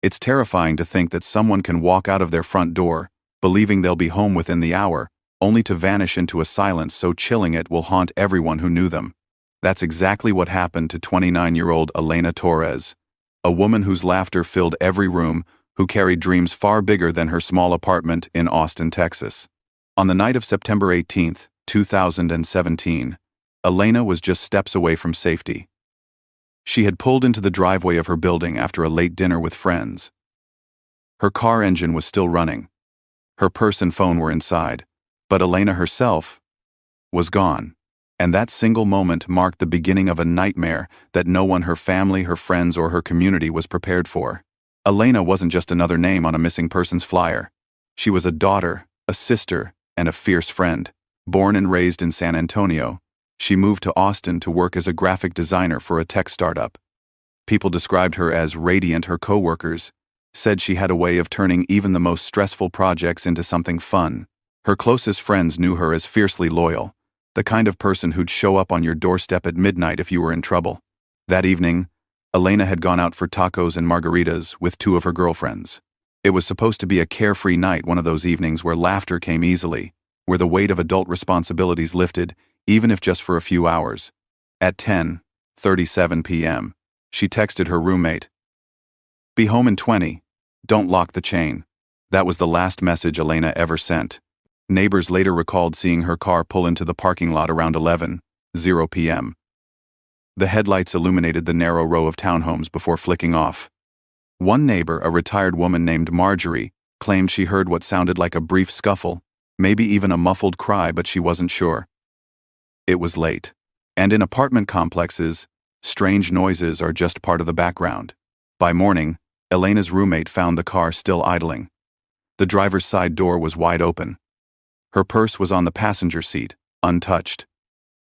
It's terrifying to think that someone can walk out of their front door, believing they'll be home within the hour, only to vanish into a silence so chilling it will haunt everyone who knew them. That's exactly what happened to 29-year-old Elena Torres, a woman whose laughter filled every room, who carried dreams far bigger than her small apartment in Austin, Texas. On the night of September 18, 2017, Elena was just steps away from safety. She had pulled into the driveway of her building after a late dinner with friends. Her car engine was still running. Her purse and phone were inside, but Elena herself was gone. And that single moment marked the beginning of a nightmare that no one, her family, her friends, or her community was prepared for. Elena wasn't just another name on a missing persons flyer. She was a daughter, a sister, and a fierce friend. Born and raised in San Antonio, she moved to Austin to work as a graphic designer for a tech startup. People described her as radiant. Her coworkers said she had a way of turning even the most stressful projects into something fun. Her closest friends knew her as fiercely loyal, the kind of person who'd show up on your doorstep at midnight if you were in trouble. That evening, Elena had gone out for tacos and margaritas with two of her girlfriends. It was supposed to be a carefree night, one of those evenings where laughter came easily, where the weight of adult responsibilities lifted, even if just for a few hours. At 10:37 p.m., she texted her roommate, "Be home in 20. Don't lock the chain." That was the last message Elena ever sent. Neighbors later recalled seeing her car pull into the parking lot around 11:00 p.m. The headlights illuminated the narrow row of townhomes before flicking off. One neighbor, a retired woman named Marjorie, claimed she heard what sounded like a brief scuffle, maybe even a muffled cry, but she wasn't sure. It was late, and in apartment complexes, strange noises are just part of the background. By morning, Elena's roommate found the car still idling. The driver's side door was wide open. Her purse was on the passenger seat, untouched.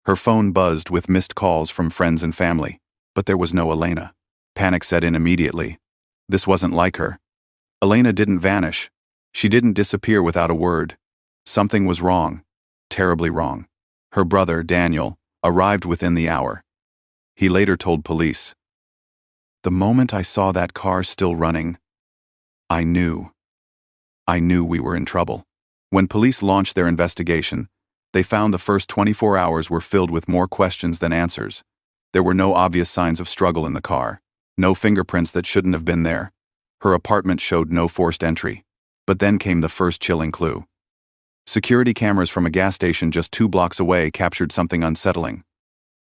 Her phone buzzed with missed calls from friends and family, but there was no Elena. Panic set in immediately. This wasn't like her. Elena didn't vanish. She didn't disappear without a word. Something was wrong, terribly wrong. Her brother, Daniel, arrived within the hour. He later told police, "The moment I saw that car still running, I knew we were in trouble." When police launched their investigation, they found the first 24 hours were filled with more questions than answers. There were no obvious signs of struggle in the car, no fingerprints that shouldn't have been there. Her apartment showed no forced entry. But then came the first chilling clue. Security cameras from a gas station just 2 blocks away captured something unsettling.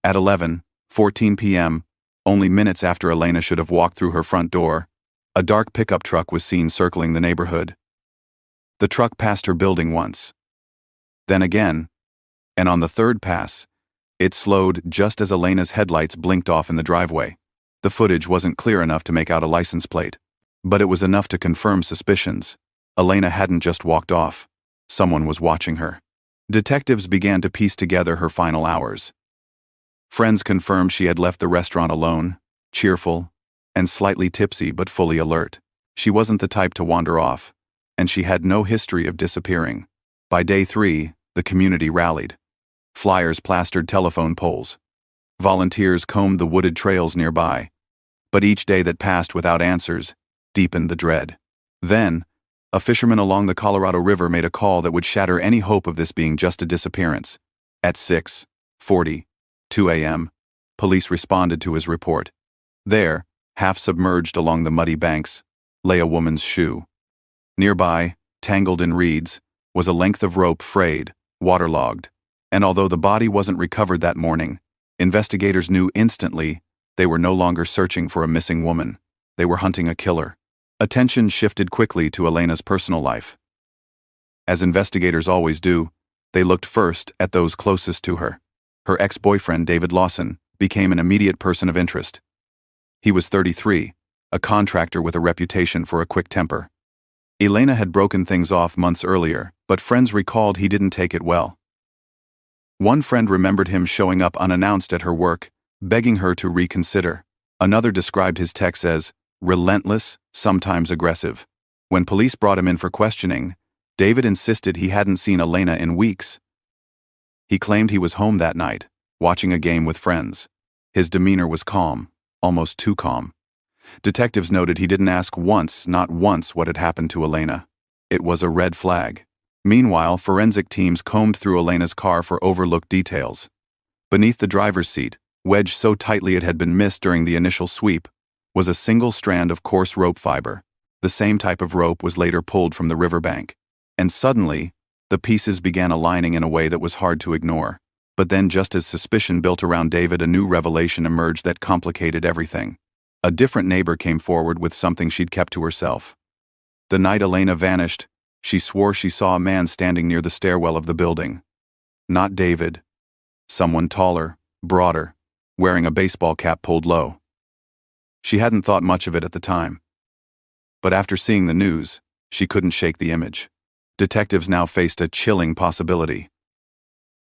At 11:14 p.m., only minutes after Elena should have walked through her front door, a dark pickup truck was seen circling the neighborhood. The truck passed her building once, then again, and on the third pass, it slowed just as Elena's headlights blinked off in the driveway. The footage wasn't clear enough to make out a license plate, but it was enough to confirm suspicions. Elena hadn't just walked off. Someone was watching her. Detectives began to piece together her final hours. Friends confirmed she had left the restaurant alone, cheerful, and slightly tipsy but fully alert. She wasn't the type to wander off, and she had no history of disappearing. By day 3, the community rallied. Flyers plastered telephone poles. Volunteers combed the wooded trails nearby. But each day that passed without answers deepened the dread. Then, a fisherman along the Colorado River made a call that would shatter any hope of this being just a disappearance. At 6:42 a.m., police responded to his report. There, half submerged along the muddy banks, lay a woman's shoe. Nearby, tangled in reeds, was a length of rope frayed, waterlogged, and although the body wasn't recovered that morning, investigators knew instantly they were no longer searching for a missing woman. They were hunting a killer. Attention shifted quickly to Elena's personal life. As investigators always do, they looked first at those closest to her. Her ex-boyfriend, David Lawson, became an immediate person of interest. He was 33, a contractor with a reputation for a quick temper. Elena had broken things off months earlier, but friends recalled he didn't take it well. One friend remembered him showing up unannounced at her work, begging her to reconsider. Another described his texts as relentless, sometimes aggressive. When police brought him in for questioning, David insisted he hadn't seen Elena in weeks. He claimed he was home that night, watching a game with friends. His demeanor was calm, almost too calm. Detectives noted he didn't ask once, not once, what had happened to Elena. It was a red flag. Meanwhile, forensic teams combed through Elena's car for overlooked details. Beneath the driver's seat, wedged so tightly it had been missed during the initial sweep, was a single strand of coarse rope fiber. The same type of rope was later pulled from the riverbank. And suddenly, the pieces began aligning in a way that was hard to ignore. But then, just as suspicion built around David, a new revelation emerged that complicated everything. A different neighbor came forward with something she'd kept to herself. The night Elena vanished, she swore she saw a man standing near the stairwell of the building. Not David. Someone taller, broader, wearing a baseball cap pulled low. She hadn't thought much of it at the time. But after seeing the news, she couldn't shake the image. Detectives now faced a chilling possibility.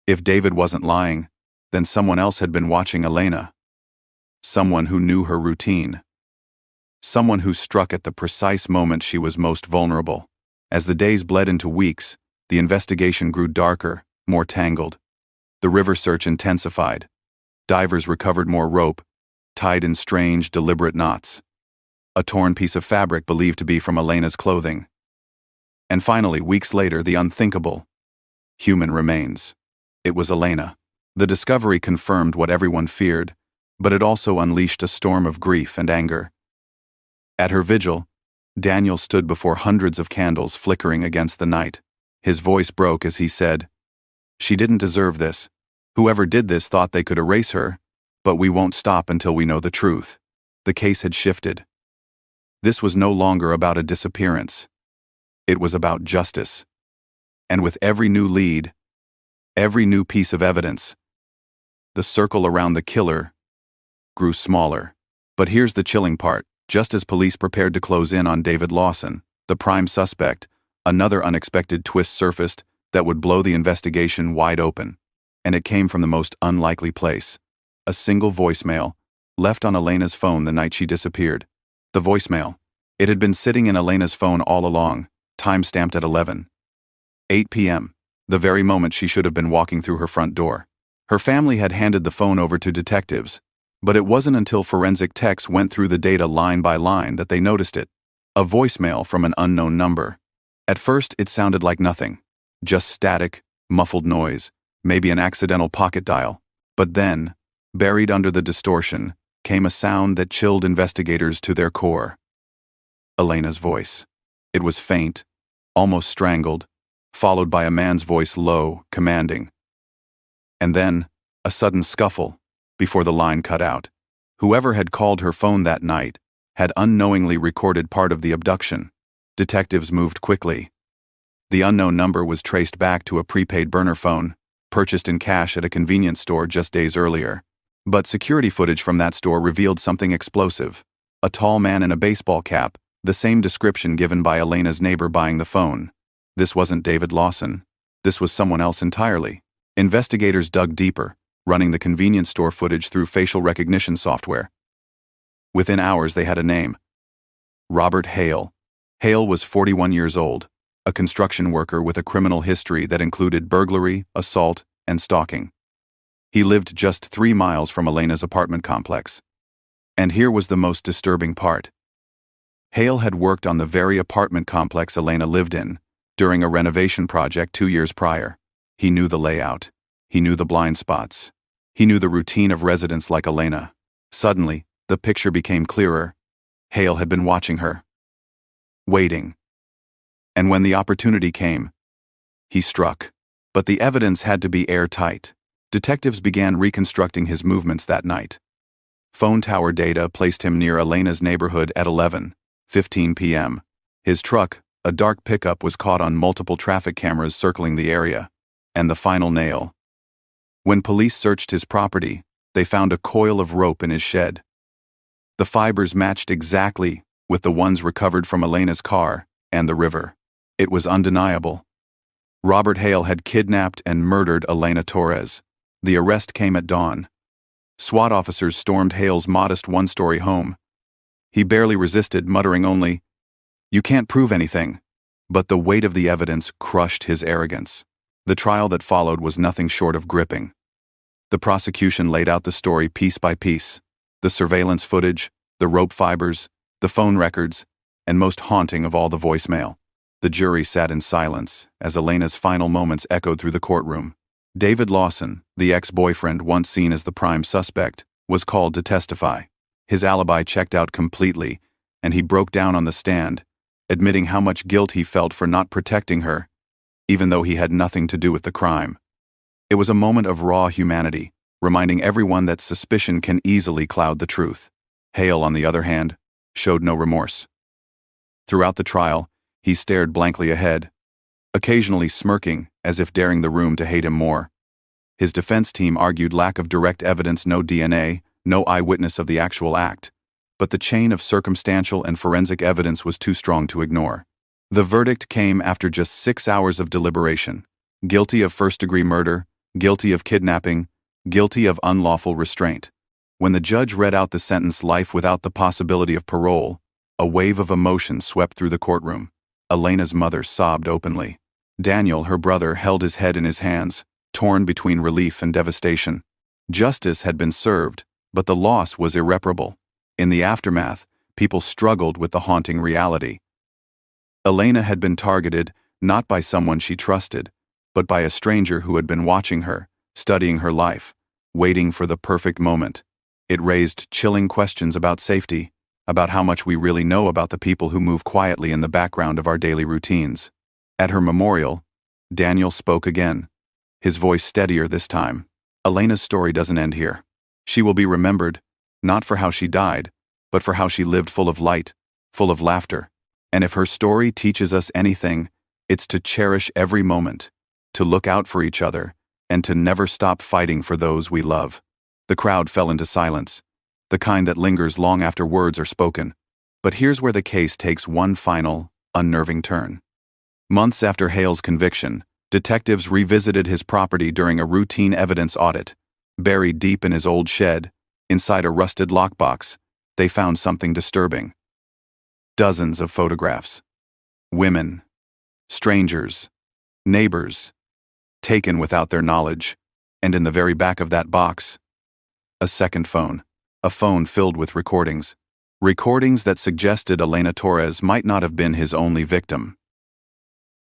If David wasn't lying, then someone else had been watching Elena. Someone who knew her routine. Someone who struck at the precise moment she was most vulnerable. As the days bled into weeks, the investigation grew darker, more tangled. The river search intensified. Divers recovered more rope, tied in strange, deliberate knots. A torn piece of fabric believed to be from Elena's clothing. And finally, weeks later, the unthinkable. Human remains. It was Elena. The discovery confirmed what everyone feared, but it also unleashed a storm of grief and anger. At her vigil, Daniel stood before hundreds of candles flickering against the night. His voice broke as he said, "She didn't deserve this. Whoever did this thought they could erase her, but we won't stop until we know the truth." The case had shifted. This was no longer about a disappearance. It was about justice. And with every new lead, every new piece of evidence, the circle around the killer grew smaller. But here's the chilling part. Just as police prepared to close in on David Lawson, the prime suspect, another unexpected twist surfaced that would blow the investigation wide open. And it came from the most unlikely place. A single voicemail, left on Elena's phone the night she disappeared. The voicemail. It had been sitting in Elena's phone all along, time-stamped at 11:08 p.m., the very moment she should have been walking through her front door. Her family had handed the phone over to detectives, but it wasn't until forensic techs went through the data line by line that they noticed it. A voicemail from an unknown number. At first, it sounded like nothing. Just static, muffled noise, maybe an accidental pocket dial. But then, buried under the distortion, came a sound that chilled investigators to their core. Elena's voice. It was faint, almost strangled, followed by a man's voice, low, commanding. And then, a sudden scuffle, before the line cut out. Whoever had called her phone that night had unknowingly recorded part of the abduction. Detectives moved quickly. The unknown number was traced back to a prepaid burner phone, purchased in cash at a convenience store just days earlier. But security footage from that store revealed something explosive. A tall man in a baseball cap, the same description given by Elena's neighbor buying the phone. This wasn't David Lawson. This was someone else entirely. Investigators dug deeper, running the convenience store footage through facial recognition software. Within hours, they had a name. Robert Hale. Hale was 41 years old, a construction worker with a criminal history that included burglary, assault, and stalking. He lived just 3 miles from Elena's apartment complex. And here was the most disturbing part. Hale had worked on the very apartment complex Elena lived in, during a renovation project 2 years prior. He knew the layout. He knew the blind spots. He knew the routine of residents like Elena. Suddenly, the picture became clearer. Hale had been watching her. Waiting. And when the opportunity came, he struck. But the evidence had to be airtight. Detectives began reconstructing his movements that night. Phone tower data placed him near Elena's neighborhood at 11:15 p.m. His truck, a dark pickup, was caught on multiple traffic cameras circling the area. And the final nail. When police searched his property, they found a coil of rope in his shed. The fibers matched exactly with the ones recovered from Elena's car and the river. It was undeniable. Robert Hale had kidnapped and murdered Elena Torres. The arrest came at dawn. SWAT officers stormed Hale's modest one-story home. He barely resisted, muttering only, "You can't prove anything." But the weight of the evidence crushed his arrogance. The trial that followed was nothing short of gripping. The prosecution laid out the story piece by piece. The surveillance footage, The rope fibers, the phone records, and most haunting of all, the voicemail. The jury sat in silence as Elena's final moments echoed through the courtroom. David Lawson, the ex-boyfriend once seen as the prime suspect, was called to testify. His alibi checked out completely, and he broke down on the stand, admitting how much guilt he felt for not protecting her, even though he had nothing to do with the crime. It was a moment of raw humanity, reminding everyone that suspicion can easily cloud the truth. Hale, on the other hand, showed no remorse. Throughout the trial, he stared blankly ahead, occasionally smirking as if daring the room to hate him more. His defense team argued lack of direct evidence, no DNA, no eyewitness of the actual act, but the chain of circumstantial and forensic evidence was too strong to ignore. The verdict came after just 6 hours of deliberation: guilty of first-degree murder, guilty of kidnapping, guilty of unlawful restraint. When the judge read out the sentence, life without the possibility of parole, a wave of emotion swept through the courtroom. Elena's mother sobbed openly. Daniel, her brother, held his head in his hands, torn between relief and devastation. Justice had been served, but the loss was irreparable. In the aftermath, people struggled with the haunting reality. Elena had been targeted not by someone she trusted, but by a stranger who had been watching her, studying her life, waiting for the perfect moment. It raised chilling questions about safety, about how much we really know about the people who move quietly in the background of our daily routines. At her memorial, Daniel spoke again, his voice steadier this time. Elena's story doesn't end here. She will be remembered, not for how she died, but for how she lived, full of light, full of laughter. And if her story teaches us anything, it's to cherish every moment, to look out for each other, and to never stop fighting for those we love. The crowd fell into silence, the kind that lingers long after words are spoken. But here's where the case takes one final, unnerving turn. Months after Hale's conviction, detectives revisited his property during a routine evidence audit. Buried deep in his old shed, inside a rusted lockbox, they found something disturbing. Dozens of photographs. Women, strangers, neighbors, taken without their knowledge, and in the very back of that box, a second phone. A phone filled with recordings. Recordings that suggested Elena Torres might not have been his only victim.